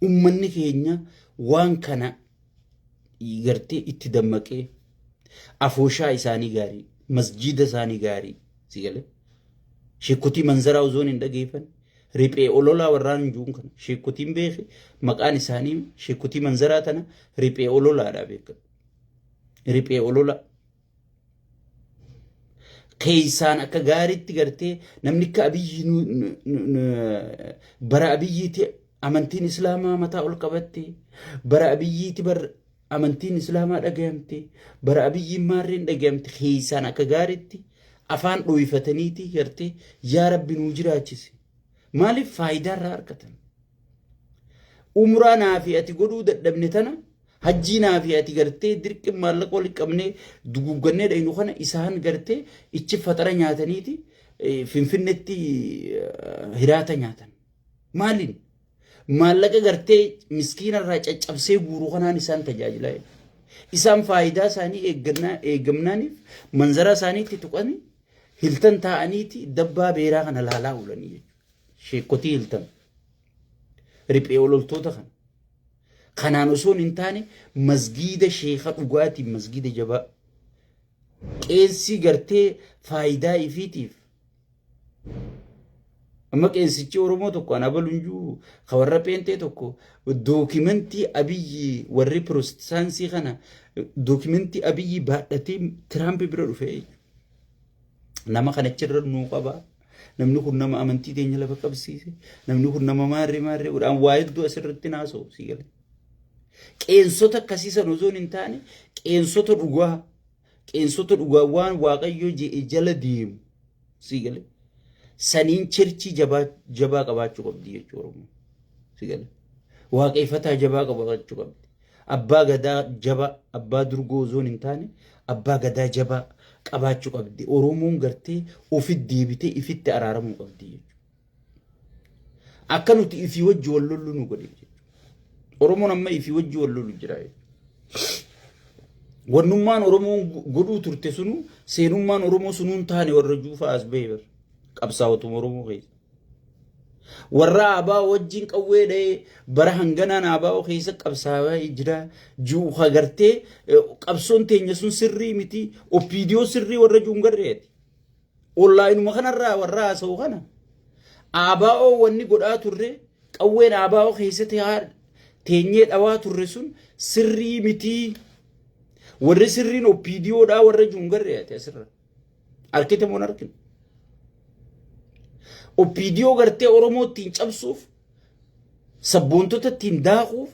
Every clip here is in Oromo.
ummanni keenya waan kana gartee itti dammaqee afooshaa isaanii gaarii masjida isaanii gaarii sigale sheekutii manzaraa uzoon hin dhageeffan riphee ololaa warraan juun kana sheekutiin beeke maqaan isaanii sheekutii manzaraa tana riphee ololaadha beekan riphee ololaa keeysaan akka gaariitti gartee namni akka abiyyi bara abiyyiiti amantiin islaamaa mataa ol qabatte bara abiyyiiti bar amantiin islaamaa dhagayamte bara abiyyiin maarreen dhagayamte keeysaan akka gaariitti afaan dhoyfataniiti gartee yaa rabbi nuu jiraachise maaliif faayidaa irraa argatan umraa naafi ati godhuu dadhabne tana hajjii naafi ati gartee dirqi maallaqa wal qabnee duguggannee dhaynu kana isaan gartee ichi fatara nyaataniiti finfinnetti hiraata nyaatan maaliin maallaqa gartee miskiina irraa caccabsee guuruu kanaan isaan tajaajilaa isaan faayidaa isaanii eeggamnaaniif manzara isaaniitti tuqanii hiltan ta'aniiti dabbaa beeraa kana laalaa oolanii sheekotii hiltan riphee ololtoota kana kanaan osoo hin taane masgiida sheekha dhugaatiin masgiida jabaa qeensi gartee faayidaa ifiitiif amma qeensichi oromoo tokko ana balunjuu kawarra peentee tokko dookimentii abiyyi warri pirotestaansii kana dookimentii abiyyi baadhatee tiraamp bira dhufe nama kanachirra nuu qaba namni kun nama amantii teenya lafa qabsiise namni kun nama maarree godhaan waa hedduu asirratti naasoo si gale qeensota akkasiisan osoo hin taane qeensota dhugaa waan waaqayyo jala deemu si gale saniin chirchii jabaa qabaachuu qabdi jechuu oromoo si gale waaqeffataa jabaa qabaachuu qabdi abbaa gadaa jabaa abbaa durgoo osoo hin taane abbaa gadaa jabaa qabaachuu qabdi oromoon gartee ofitti deebitee ifitti araaramuu qabdi jechuudha akka nuti ifii wajji wal lollu nu godhe jechuudha oromoon amma ifii wajji wal lollu jira wannummaan oromoon godhuu turte sunu seenummaan oromoo sunuun taane warra juufaa as bahee qabsaa'otuma oromoo keessa warra abaa wajjin qawwee dha'ee bara hanganaan abaa keessa qabsaa'aa jira juuha gartee qabsoon teenya sun sirrii miti opiidiyoo sirrii warra juungarreeti onlaayinuma kanarraa warra haasa'u kana abaa wanni godhaa turre qawween abaa keessatti teenyee dhawaa turre sun sirrii miti warri sirriin opiidiyoodhaa warra juungarreeti asirra arkite moon arkine opiidiyoo gartee oromoo ittiin cabsuuf sabboontota ittiin daakuuf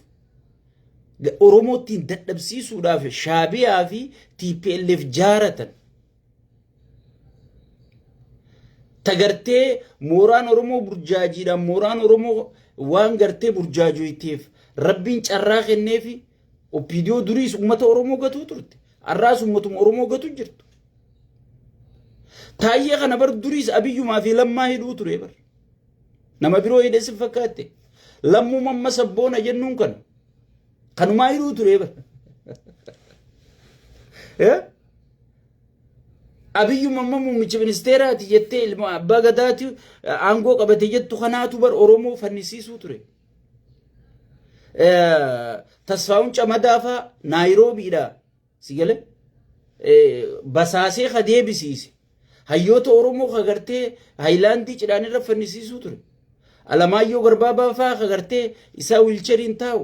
oromoo ittiin dadhabsiisuudhaaf shaabiyaa fi TPLF jaaratan tagartee mooraan oromoo burjaajiidhaan mooraan oromoo waan gartee burjaajoyteef rabbiin carraa kennee fi opiidiyoo duriis ummata oromoo gatuu turte arraas ummatuma oromoo gatuu jirtu taayee kana bar duriis abiyyumaa fi lammaa hidhuu ture bar nama biroo hidhe si fakkaatte lammuu mamma sabboona jennuun kana kanumaa hidhuu ture bar abiyyuma mamma muummicha ministeeraati jettee ilma abbaa gadaati aangoo qabate jettu kanaatu bar oromoo fannisiisuu ture tasfaa'uun camadaafaa naayiroobiidha si gale basaasee ka deebisiise hayyoota oromoo kagartee haayilaandii cidhaan irra fannisiisuu ture alamaayyoo garbaabaa faa kagartee isaa wiilcheriin taa'u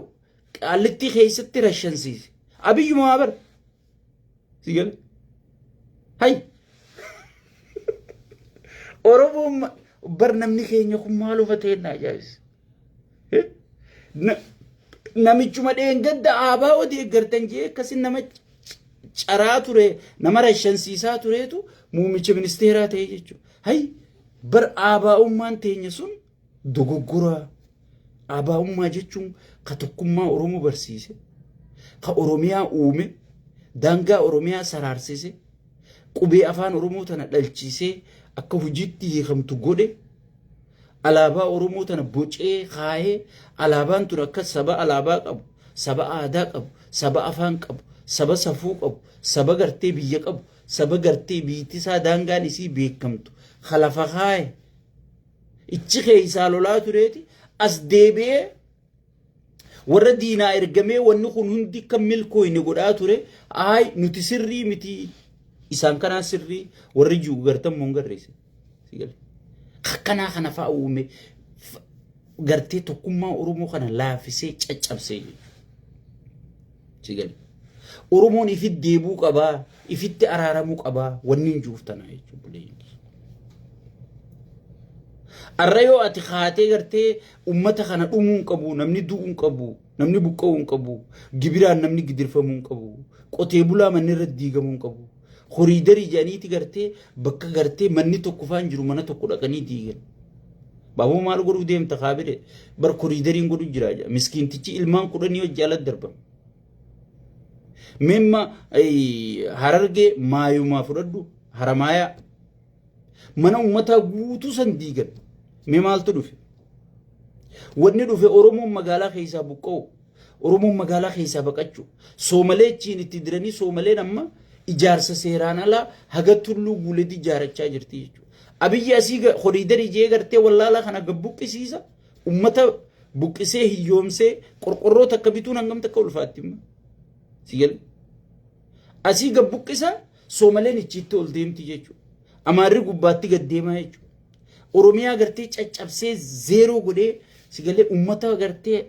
qaallittii keessatti rashansiise abiyyuma bar si gale hay oromoon bar namni keenya kun maal ufatee na ajaa'ibsa namichuma dheengadda aabaa odii eeggartan jee akkasin nama caraa ture nama rashansiisaa tureetu muummicha ministeeraa ta'e jechuudha. Hay bar aabaa'ummaan teenya sun dogoggoraa aabaa'ummaa jechuun ka tokkummaa oromoo barsiise ka oromiyaa uume daangaa oromiyaa saraarsise qubee afaan oromoo tana dhalchiisee akka hojiitti hiikamtu godhe alaabaa oromoo tana bocee kaayee alaabaan tun akka saba alaabaa qabu saba aadaa qabu saba afaan qabu saba safuu qabu saba gartee biyya qabu saba gartee biittisaa daangaan isii beekamtu khalafa kaaye ichi keessaa lolaa tureeti as deebi'ee warra diinaa ergamee wanni kun hundi kan milkooyne godhaa ture ay nuti sirrii miti isaan kanaa sirrii warri jiru gartan mun garreesse sigale akkanaa kana fa'aa uume gartee tokkummaa Oromoo kana laafisee caccabsee sigale Oromoon ifitti deebuu qabaa ifitti araaramuu qabaa wanni hin juuftana jechuudha Arrayo ati khaatee gartee ummata kana dhumuun qabu namni du'uun qabu namni buqqa'uun qabu gibiraan namni gidirfamuun qabu qotee bulaa manni irratti diigamuun qabu horiidarii jedhaniiti gartee bakka gartee manni tokko faan jiru mana tokko dhaqanii diigan baaboo maal godhuu deemta kaabire bar horiidariin godhu jira miskiintichi ilmaan 10 hojii ala darbama memma harargee maayumaa fudhadhu haramaaya mana ummata guutuu san diigan me maaltu dhufe wanni dhufe Oromoon magaalaa keessaa buqqa'u Oromoon magaalaa keessaa baqachuu Soomalee chiin itti diranii Soomaleen amma ijaarsa seeraan ala haga tulluu guuletti ijaarachaa jirti jechuudha abiyyi asii horiidarii jee gartee wallaalaa kana gabbuqqisiisa ummata buqqisee hiyyoomsee qorqorroo takka bituun hangam takka ulfaatti imma sigal asii gabbuqqisa Soomaleen ichiitti ol deemti jechuudha amaarri gubbaatti gad deemaa jechuudha Oromiyaa gartee caccabsee zeeroo godhee sigalee ummata gartee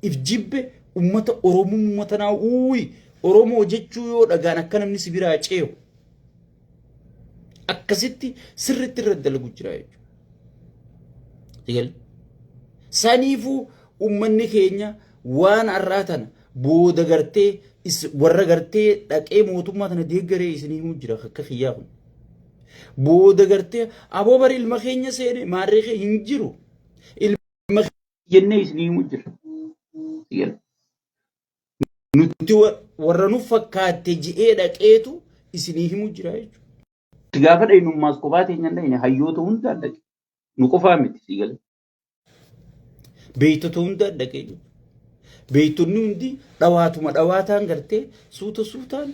ifjibbe ummata Oromoo ummata naa uuyi Oromoo jechuu yoo dhagaan akka namni sibiraa ceeyo akkasitti sirriitti irra dalagu jira jechuudha sigalee saniifuu ummanni keenya waan arraatan booda gartee warra gartee dhaqee mootummaa tana deeggaree isinii himuu jira akka xiyyaa kun booda gartee aboo bari ilma keenya seene maarree kee hin jiru ilma jennee isinii himuu jira nuti warra nu fakkaatte ji'ee dhaqeetu isinii himuu jira jechuudha gaafa dhaynummaas qofaa teenya dhayne hayyoota hundaan dhaqe nu qofaa miti sigale beeytota hundaan dhaqee beeytonni hundi dhawaatuma dhawaataan gartee suuta suutaan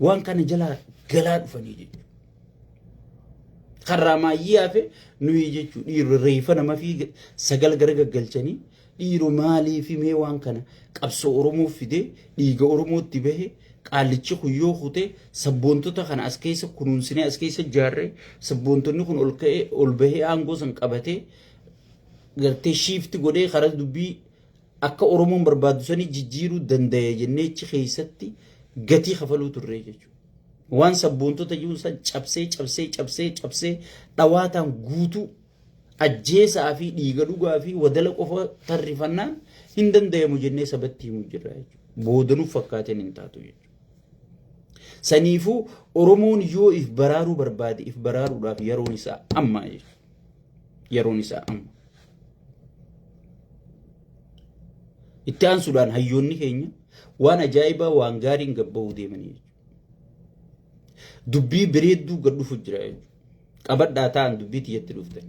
waan kana jalaa galaa dhufanii jechuudha karraamaayyii hafe nuyi jechuudha dhiirri reefa nama fi sagal gara gaggalchanii dhiiroo maalii fi mee waan kana qabsoo Oromoo fidee dhiiga Oromootti bahe qaallichi kuyyoo kutee sabboontota kana as keessa kunuunsinee as keessa jaarree sabboontonni kun ol ka'ee ol bahee aangoo san qabatee gartee shiifti godhee karaa dubbii akka Oromoon barbaadu sanii jijjiiruu danda'e jenneechi keessatti gatii kafaluu turre jechuudha waan sabboontota yuusan cabsee dhawaataan guutuu ajjeesaa fi dhiiga dhugaa fi wadala qofa tarrifannaan hin danda'amu jennee sabatti himuu jirra jechuudha boodanuu fakkaateen hin taatu jechuudha saniifuu Oromoon yoo if baraaruu barbaade if baraaruudhaaf yeroon isaa amma jechuudha yeroon isaa amma itti aansuudhaan hayyoonni keenya waan ajaa'ibaa waan gaariin gabba'uu deemanii jechuudha dubbii bireedduu gad dhufu jira jechuudha qabadhaa ta'an dubbii tiyyatti dhuftan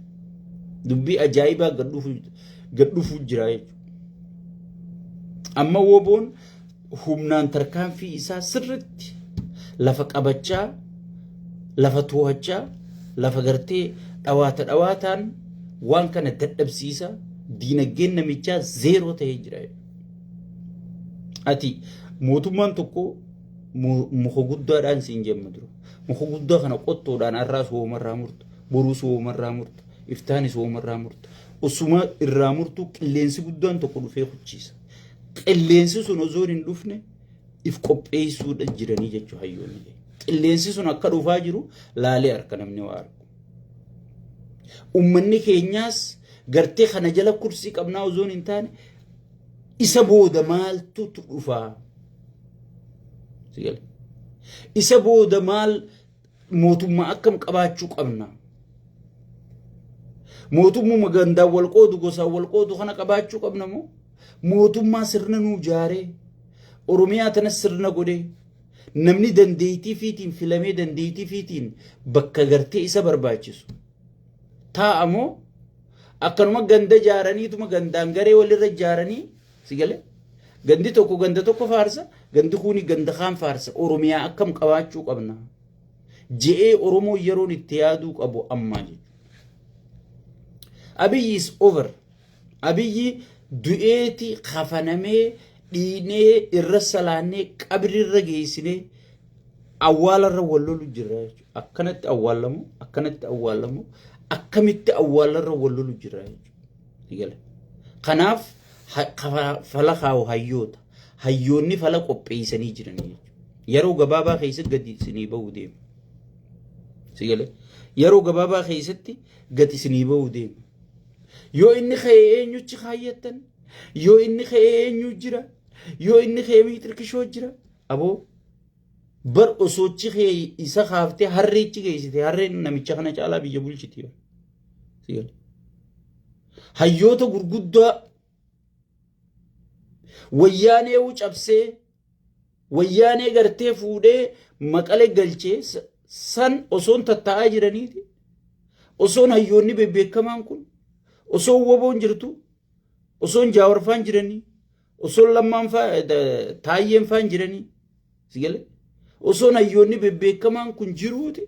dubbii ajaa'ibaa gad dhufu jira jechuudha amma woboon humnaan tarkaanfii isaa sirritti lafa qabachaa lafa to'achaa lafa gartee dhawaataan waan kana dadhabsiisa diinagdeen namichaa zeeroo ta'ee jira ati mootummaan tokko muka guddaadhaan siin jemma dura muka guddaa kana qottoodhaan arraas hoomarraa murta boruus hoomarraa murta iftaanis hoomarraa murta osuma irraa murtu qilleensi guddaan tokko dhufee kuchiisa qilleensi sun osoo hin dhufne if qopheessuudha jiranii jechuu hayyoonni qilleensi sun akka dhufaa jiru laalee harka namni waa argu ummanni keenyaas gartee kana jala kursii qabnaa osoo hin taane isa booda maaltu dhufaa isa booda maal mootummaa akkam qabaachuu qabna mootummaa gandaa wal qoodu gosa wal qoodu kana qabaachuu qabna moo mootummaa sirna nuu jaaree Oromiyaa tanas sirna godhee namni dandeettii fiitiin filamee dandeettii fiitiin bakka gartee isa barbaachisu taa'amoo akkanuma ganda jaaraniituma gandaan garee walirra jaaranii sigale gandi tokko ganda tokko faarsa gandi kuni ganda kaan faarsa Oromiyaa akkam qabaachuu qabna je'ee Oromoo yeroon itti yaaduu qabu amma jechuudha Abiyyi is over Abiyyi du'eeti kafanamee dhiinee irra salaannee qabrirra geessinee awwaalarra wal lolu jira jechuudha. Akkanatti awwaalamu akkamitti awwaalarra wal lolu jira jechuudha. Kanaaf fala kaa'u hayyoota. Hayyoonni fala qopheessanii jiranii jechuudha. Yeroo gabaabaa keessatti gadi isinii ba'uu deema. Yeroo gabaabaa keessatti gadi isinii ba'uu deema. Yoo inni ka'ee eenyutti kaayyattan, yoo inni ka'ee eenyu jira, yoo inni ka'ee miixirkishoo jira, aboo bar osoochi ka'ee isa kaaftee harreechi geessite harreen namicha kana caalaa biyya bulchiti. Hayyoota gurguddaa wayyaanee cabsee wayyaanee gartee fuudhee maqalee galchee san osoon tattaa'aa jiraniiti. Osoon hayyoonni bebbeekamaan kun osoon woboon jirtu, osoon jaawarfaan jiranii, osoon lammaan taayyeen faan jiranii. Osoon hayyoonni bebbeekamaan kun jiruuti.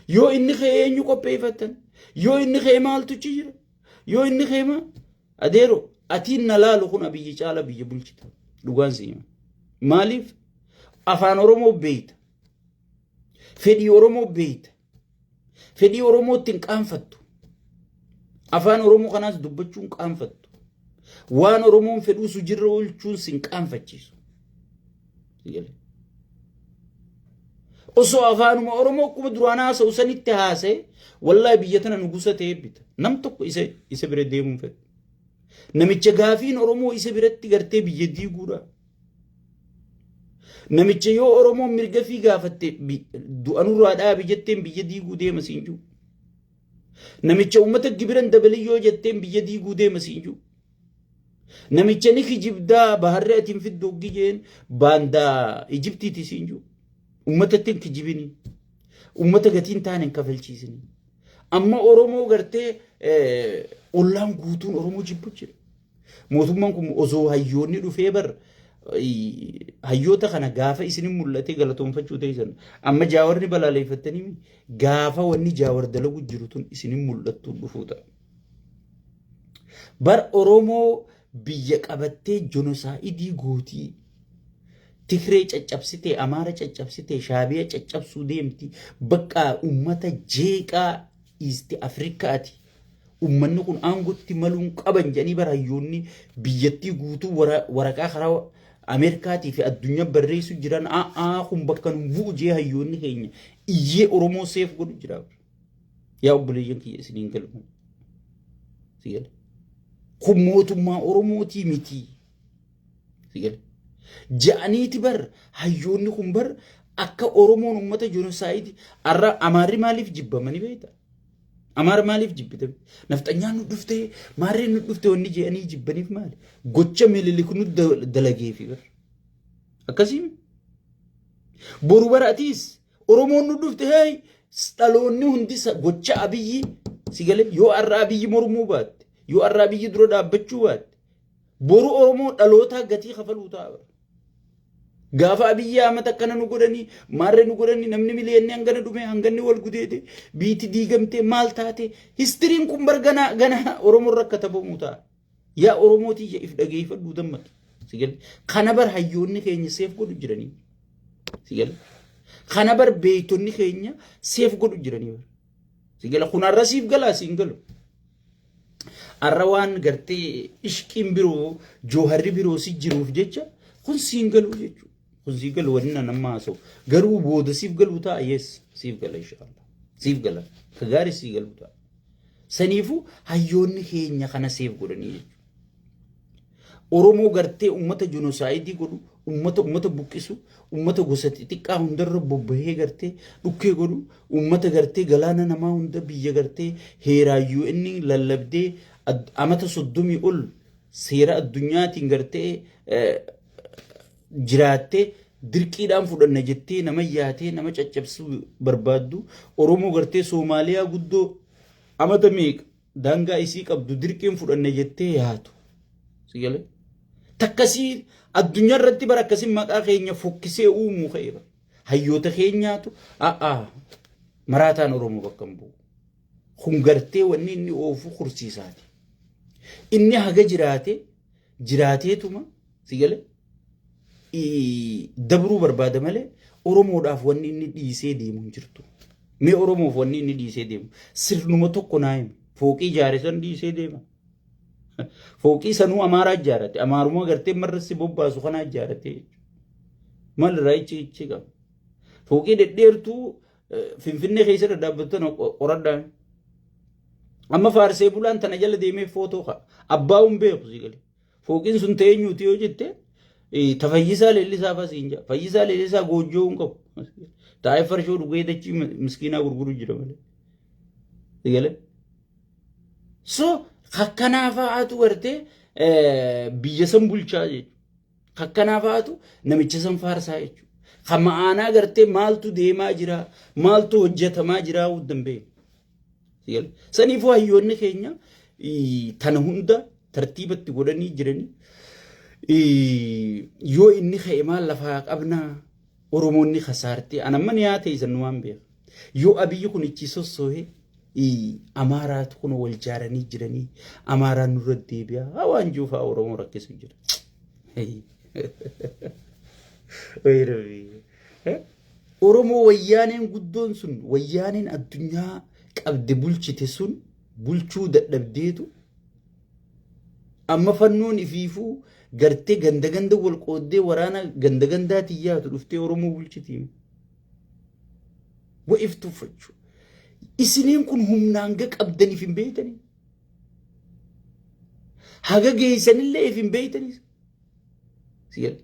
Yoo inni ka'ee eenyu qopheeffatan, yoo inni ka'ee maaltuchi jira, yoo inni ka'ee maal adeero atiin na laalu kun abiyyi caala biyya bulchita. Dhugaan siima. Maaliif afaan Oromoo beeyta, fedhii Oromoo beeyta, fedhii Oromoo ittiin qaanfattu, afaan Oromoo kanaas dubbachuun qaanfattu, waan Oromoon fedhuu sujirra oolchuun sin qaanfachiisu. Osoo afaanuma Oromoo akkuma duraan haasa'u sanitti haasa'e wallahi biyya tana nugusa ta'ee bita. Nam tokko isa bira deemuun fedha. Namicha gaafiin Oromoo isa biratti gartee biyya diiguudha. Namicha yoo Oromoo mirga fi gaafatte du'anurraa dhaabi jetteen biyya diiguu deema siin jiru. Namicha uummata gibiran dabali yoo jetteen biyya diiguu deema siin jiru. Namicha ni kijibdaa baharree atiin fiddooggi jeen baandaa Ijiptiiti siin jiru. Uummata ittiin kijibini. Uummata gatiin taane hin kafalchiisini. Amma Oromoo gartee ollaan guutuun Oromoo jibbu jira. Mootummaan kun osoo hayyoonni dhufee bar hayyoota kana gaafa isinin mul'ate galatoonfachuu ta'isan amma jaawarni balaaleffattanii gaafa wanni jaawar dalagu jiru tun isinin mul'attu dhufuu ta'a. Bar Oromoo biyya qabattee jenosaayidii gootii Tigree caccabsitee Amaara caccabsitee Shaabiyaa caccabsuu deemti bakka uummata jeeqaa East Afrikaati. Uummanni kun aangotti maluun qaban jedhanii bara hayyoonni biyyattii guutuu waraqaa karaa Ameerikaatii fi addunyaa barreessu jiran kun bakka nu bu'u jee hayyoonni keenya iyyee Oromoo seef godhu jira. Yaa obboleeyyan kiyya isiniin galu. Kun mootummaa Oromootii miti. Ja'aniiti bar hayyoonni kun bar akka Oromoon uummata jenosaayidii arra Amaarri maaliif jibbamanii beekta? Amaara maaliif jibbite? Nafxanyaan nu dhufte, maarreen nu dhufte wanni je'anii jibbaniif maali? Gocha mililik nu dalageefi bar. Akkasiin boru baratiis Oromoon nu dhufte hey dhaloonni hundi gocha abiyyi sigale yoo arra abiyyi mormuu baatte, yoo arra abiyyi dura dhaabbachuu baatte boru Oromoo dhalootaa gatii kafaluu ta'a. Gaafa abiyyi Ahmad akkana nu godhanii maarree nu godhanii namni miliyoonni hangana dhume hanganni wal gudeete biitti diigamtee maal taate histiriin kun bar gana Oromoon rakkatabamu ta'a. Yaa Oromootii if dhageeffadhuu dammaqi. Kana bar hayyoonni keenya seef godhu jiranii. Kana bar beeytonni keenya seef godhu jiranii. Kun arra siif galaa siin galu. Arra waan gartee ishqiin biroo jooharri biroo si jiruuf jecha kun siin galu jechuudha. Kun siif galu wanni nama haasa'u. Garuu booda siif galu ta'a yes siif gala inshaallah. Siif gala. Ka gaarii siif galu ta'a. Saniifuu hayyoonni keenya kana seef godhanii jechuudha. Oromoo gartee uummata jenosaayidii godhu, uummata buqqisu, uummata gosa xixiqqaa hundarra bobbahee gartee dhukkee godhu, uummata gartee galaana namaa hunda biyya gartee heeraayyuu inni lallabdee amata 30 ol seera addunyaatiin gartee jiraattee dirqiidhaan fudhanna jettee nama yaatee nama caccabsuu barbaaddu Oromoo gartee Soomaaliyaa guddoo amata meeqa daangaa isii qabdu dirqiin fudhanna jettee yaatu. Sigalee takkasii addunyaa irratti bara akkasiin maqaa keenya fokkisee uumuu ka'eera. Hayyoota keenyaatu maraataan Oromoo bakka hin bu'u. Kun gartee wanni inni oofu kursiisaati. inni haga jiraateetuma sigale dabruu barbaada malee Oromoodhaaf wanni inni dhiisee deemu hin jirtu. Mee Oromoof wanni inni dhiisee deemu sirnuma tokko naa himi fooqii ijaare san dhiisee deema. Fooqii sanuu Amaaraa ijaarate Amaaruma gartee marrasi bobbaasu kana ijaarate maal irraa ichi qaba. Fooqii dhedheertuu Finfinnee keessa dhadhaabbattan qoradhaan. Amma faarsee bulaan tana jala deemee footoo ka'a. Abbaa hin beeku sigale. Fooqiin sun teenyuuti yoo jette tafayyisaa leellisaa fasiin jaa. Fayyisaa leellisaa goojjoo hin qabu. Taa'ee farshoo dhugee dachii miskiinaa gurguru jira malee. Sigale. So kakkanaafaatu gartee biyya san bulchaa jechuudha. Kakkanaafaatu namicha san faarsaa jechuudha. Hamma aanaa gartee maaltu deemaa jira, maaltu hojjetamaa jira wuddan beeku. Saniifuu hayyoonni keenya tana hunda tartiibatti godhanii jiranii yoo inni ka'e maal lafaa qabnaa Oromoonni kasaartee anamma ni haa ta'e san waan beeku. Yoo abiyyi kun ichi sossoohe Amaaraatu kun wal jaaranii jiranii Amaaraan nurra deebi'a waan juufaa Oromoo rakkisu jira. Oromoo wayyaaneen guddoon sun wayyaaneen addunyaa qabde bulchite sun bulchuu dadhabdeetu amma fannoon ifiifuu gartee ganda wal qooddee waraana gandaatiin yaatu dhuftee Oromoo bulchitii. Wa'if tuffachuu. Isiniin kun humnaan qabdaniif hin beeytanii. Haga geessanillee if hin beeytanii. Sigal.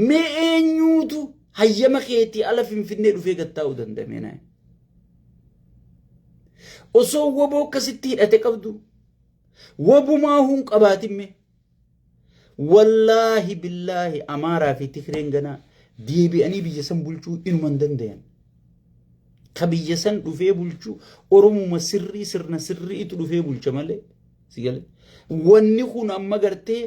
Mee eenyuutu hayyama keetii ala Finfinnee dhufee gattaa'uu danda'e? Osoo waboo akkasitti hidhate qabdu wabumaa hun qabaatimme wallaahi billaahi Amaaraa fi Tigreen ganaa deebi'anii biyya san bulchuu inuman danda'an. Ka biyya san dhufee bulchuu Oromuma sirna sirriitu dhufee bulcha malee. Sigale. Wanni kun amma gartee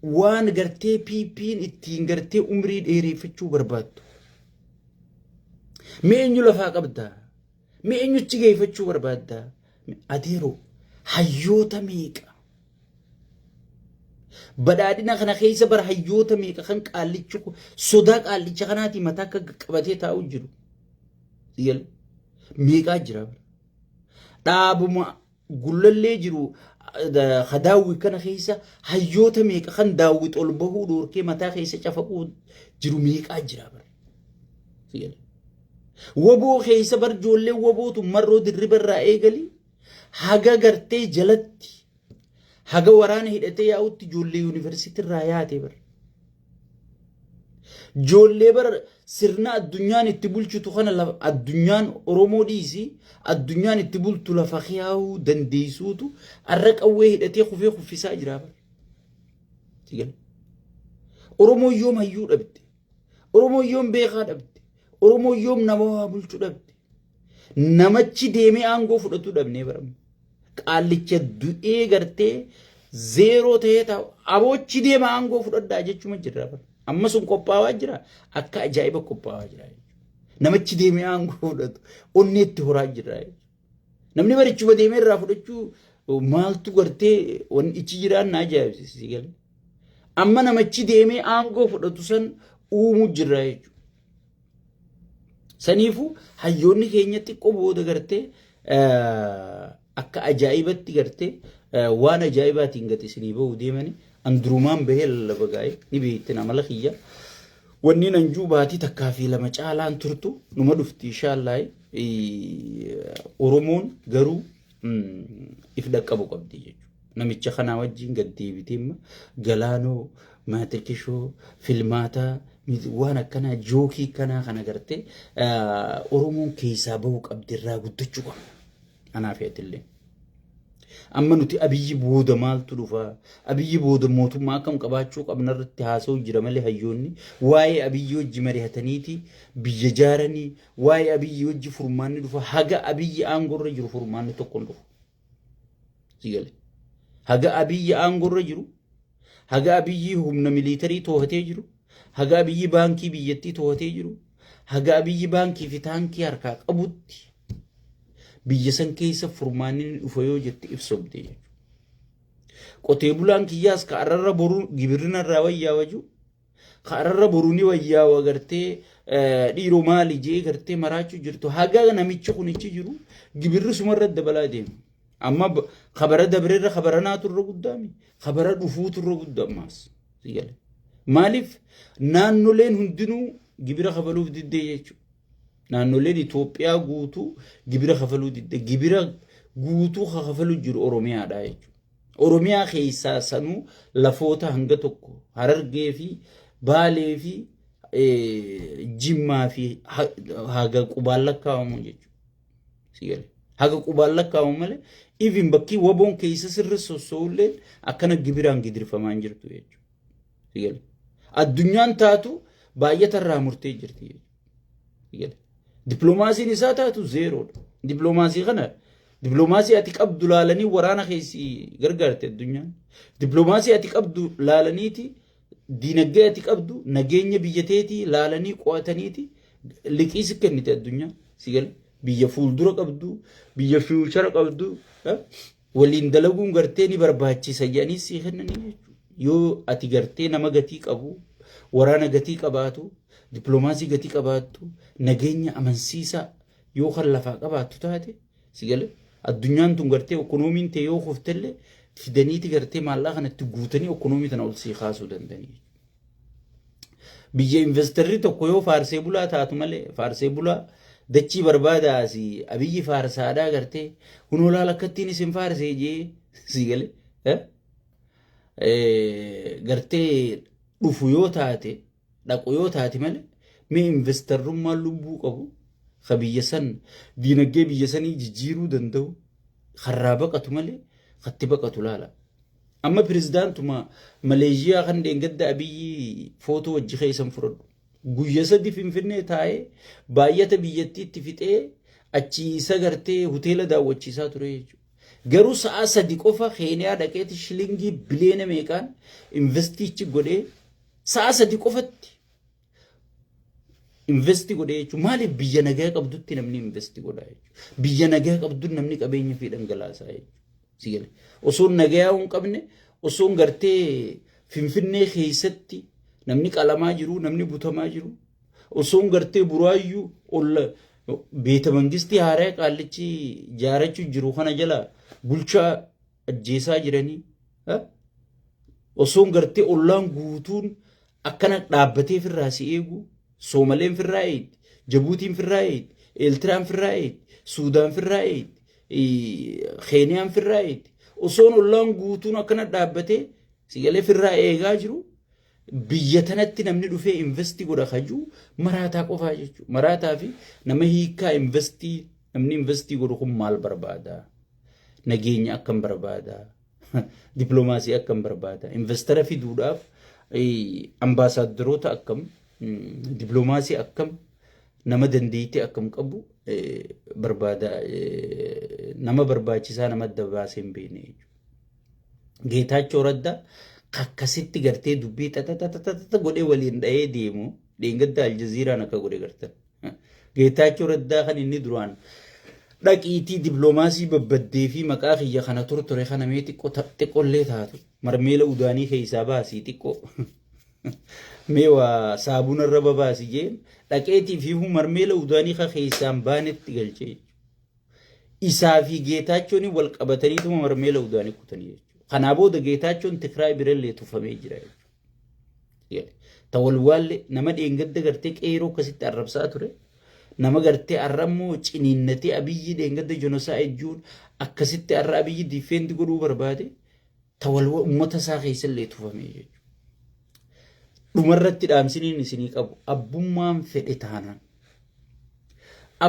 waan gartee piipiin ittiin gartee umrii dheereffachuu barbaaddu. Mee eenyu lafaa qabdaa? Mee eenyutti geeffachuu barbaaddaa? Adeeroo hayyoota meeqa? Badhaadhina kana keessa bara hayyoota meeqa kan qaallichi sodaa qaallicha kanaatii mataa akka qabatee taa'u jiru. Sigale. Meeqaa jira? Dhaabuma gullallee jiru khadaawwi kana keessa hayyoota meeqa kan daawwit ol bahuu dhoorkee mataa keessa cafaquu jiru meeqaa jira bara. Sigale. Waboo keessa bar ijoollee wabootu marroo dirriba irraa eegali haga gartee jalatti haga waraana hidhatee yaa'utti ijoollee yuunivarsiitii irraa yaate bara. Ijoollee bara sirna addunyaan itti bulchitu kana addunyaan Oromoo dhiisi addunyaan itti bultu lafa khiyaa'uu dandeessuutu arra qawwee hidhatee kufee kuffisaa jira bara. Sigale. Oromoo yoom hayyuu dhabde? Oromoo yoom beekaa dhabde? Oromoo yoom nama waa bulchuu dhabde? Namachi deemee aangoo fudhatu dhabnee baramu. Qaallicha du'ee gartee zeeroo ta'ee taa'u aboochi deema aangoo fudhadhaa jechuma jirra bara. Amma sun qophaawaa jira akka ajaa'iba qophaawaa jira. Namachi deemee aangoo fudhatu onneetti horaa jira. Namni barichuma deemee irraa fudhachuu maaltu gartee wanni ichi jiraan na ajaa'ibsiisi. Sigale. Amma namachi deemee aangoo fudhatu san uumuu jirra jechuudha. Saniifuu hayyoonni keenya xiqqoo booda gartee akka ajaa'ibatti gartee waan ajaa'ibaatiin gati isinii bahuu deemanii andurumaan bahee lallaba gaa'ee ni beektin amala kiyya. Wanni nan juu baatii takkaa fi lama caalaan turtu numa dhufti inshaallah. Oromoon garuu if dhaqqabu qabdi jechuudha. Namicha kanaa wajjin gad deebitee Galaanoo maatirkishoo filmaataa waan akkanaa jookii kanaa kana gartee Oromoon keessaa bahuu qabdi irraa guddachuu qabna. Anaaf yaadillee. Amma nuti abiyyi booda maaltu dhufaa? Abiyyi booda mootummaa akkam qabaachuu qabna irratti haasa'u jira malee hayyoonni waa'ee abiyyi wajji mari'ataniiti biyya jaaranii waa'ee abiyyi wajji furmaanni dhufa haga abiyyi aangorra jiru furmaanni tokko dhufu. Sigale. Haga abiyyi aangorra jiru haga abiyyi humna miliitarii to'atee jiru haga abiyyi baankii biyyattii to'atee jiru haga abiyyi baankii fi taankii harkaa qabutti biyya san keessa furmaanni dhufa yoo jette ibsobde jechuudha. Qotee bulaan kiyyaas ka arrarra boruu gibirrina irraa wayyaa waju ka arrarra boruuni wayyaa wagartee dhiiroo maali jee gartee maraachuu jirtu haga namichi kunichi jiru gibirri sumarra dabalaa deema. Amma khabara dabreerra khabara naaturra guddaami khabara dhufuuturra guddaamaas sigale. Maaliif naannoleen hundinuu gibira kafaluuf diddee jechuudha. Naannoleen Itoophiyaa guutuu gibira kafaluu diddee gibira guutuu kafalu jiru Oromiyaadha jechuudha. Oromiyaa keessaa sanuu lafoota hanga tokko Harargee fi Baalee fi Jimmaa fi haga qubaan lakkaa'amu jechuudha. Sigale. Haga qubaan lakkaa'amu malee even bakki waboon keessa sirri sossoolleen akkana gibiraan gidirfamaan jirtu jechuudha. Sigale. Addunyaan taatu baay'atarraa murtee jirti jechuudha. Diplomaasiin isaa taatu zeeroodha. Diplomaasii kana diplomaasii ati qabdu laalanii waraana keessi gargaarte addunyaan. Diplomaasii ati qabdu laalaniiti diinagdee ati qabdu nageenya biyyateetii laalanii qo'ataniiti liqii si kennite addunyaan. Sigale. Biyya fuuldura qabdu biyya fiichara qabdu waliin dalaguun gartee ni barbaachisa jedhanii si kennanii jechuudha. Yoo ati gartee nama gatii qabu waraana gatii qabaatu diplomaasii gatii qabaatu nageenya amansiisaa yoo kan lafaa qabaatu taate sigale addunyaan tun gartee ekonomiin ta'e yoo kuftellee fidaniiti gartee maallaa kanatti guutanii ekonomii tana ol sii kaasuu danda'anii. Biyya investarri tokko yoo faarsee bulaa taatu malee faarsee bulaa dachii barbaadaasi abiyyi faarsaadhaa gartee hunoo laala akkattiin isin faarsee jee sigale gartee dhufu yoo taate dhaqu yoo taate malee mee investarrummaa lubbuu qabu ka biyya san diinagdee biyya sanii jijjiiruu danda'u karraa baqatu malee katti baqatu laala. Amma pirezidaantuma Maleeshiyaa kan deengadda abiyyi footoo wajji keessan fudhadhu. Guyya sadi Finfinnee taa'ee baay'ata biyyattii itti fixee achi isa gartee hoteela daawwachiisaa ture jechuudha. Garuu sa'a sadi qofa Keeniyaa dhaqeeti shilingii biliyoona meeqaan investiichi godhee sa'a sadi qofatti investi godhee jechuudha. Maaliif biyya nagaa qabdutti namni investi godhaa jechuudha. Biyya nagaa qabdutti namni qabeenya fi dhangalaasaa jechuudha. Osoon nagaa hin qabne osoon gartee Finfinnee keessatti namni qalamaa jiru namni butamaa jiru osoon gartee buraayyuu olla beeta mangistii haaraa qaallichi jaarachuu jiru kana jala bulchaa ajjeesaa jiranii osoon gartee ollaan guutuun akkana dhaabbatee firraa si eegu Soomaleen firraa eegdi Jabuutiin firraa eegdi Eeltiraan firraa eegdi Suudaan firraa eegdi Keeniyaan firraa eegdi osoon ollaan guutuun akkana dhaabbatee sigalee firraa eegaa jiru biyya tanatti namni dhufee investi godha kajuu maraataa qofaa jechuudha. Maraataa fi nama hiikaa investii namni investii godhu kun maal barbaada? Nageenya akkam barbaada? Diplomaasii akkam barbaada? Investara fiduudhaaf ambaasaaddaroota akkam diplomaasii akkam nama dandeettii akkam qabu barbaada nama barbaachisaa nama adda baasee hin beekne jechuudha. Geetaachoo Raddaa akkasitti gartee dubbii xaxaxaxaxa godhee waliin dha'ee deemu deengadda Aljaziiraan akka godhe gartan. Geetaachoo Raddaa kan inni duraan dhaqiitii diplomaasii babbaddee fi maqaa kiyya kana tortore kana mee xiqqollee taatu marmeela udaanii keessaa baasii xiqqoo mee waa saabuna irra babaasi jeen dhaqeetii fi marmeela udaanii keessaan baanetti galchee isaa fi Geetaachoon wal qabataniituma marmeela udaanii kutanii kana booda Geetaachoon Tigraay birallee tufamee jira jechuudha. Tawalwaalle nama dheengadda gartee qeeroo akkasitti arrabsaa ture. Nama gartee arrammoo ciniinnatee abiyyi dheengadda jonosaa ejjuun akkasitti arra abiyyi difeendi godhuu barbaade tawalwa uummata isaa keessallee tufamee jechuudha. Dhumarratti dhaamsiniin isinii qabu abbummaan fedhe taanaan.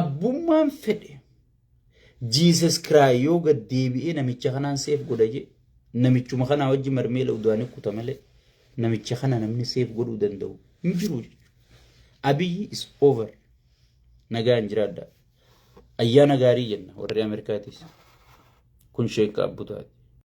Abbummaan fedhe Jesus Christ yoo gad deebi'ee namicha kanaan seef godha jee namichuma kana wajji marmeela udaanii kuta malee namicha kana namni seef godhuu danda'u hin jiru jechuudha. Abiyyi is over. Nagaan jiraadha. Ayyaana gaarii jenna warri Ameerikaatis. Kun sheekka abbutaati.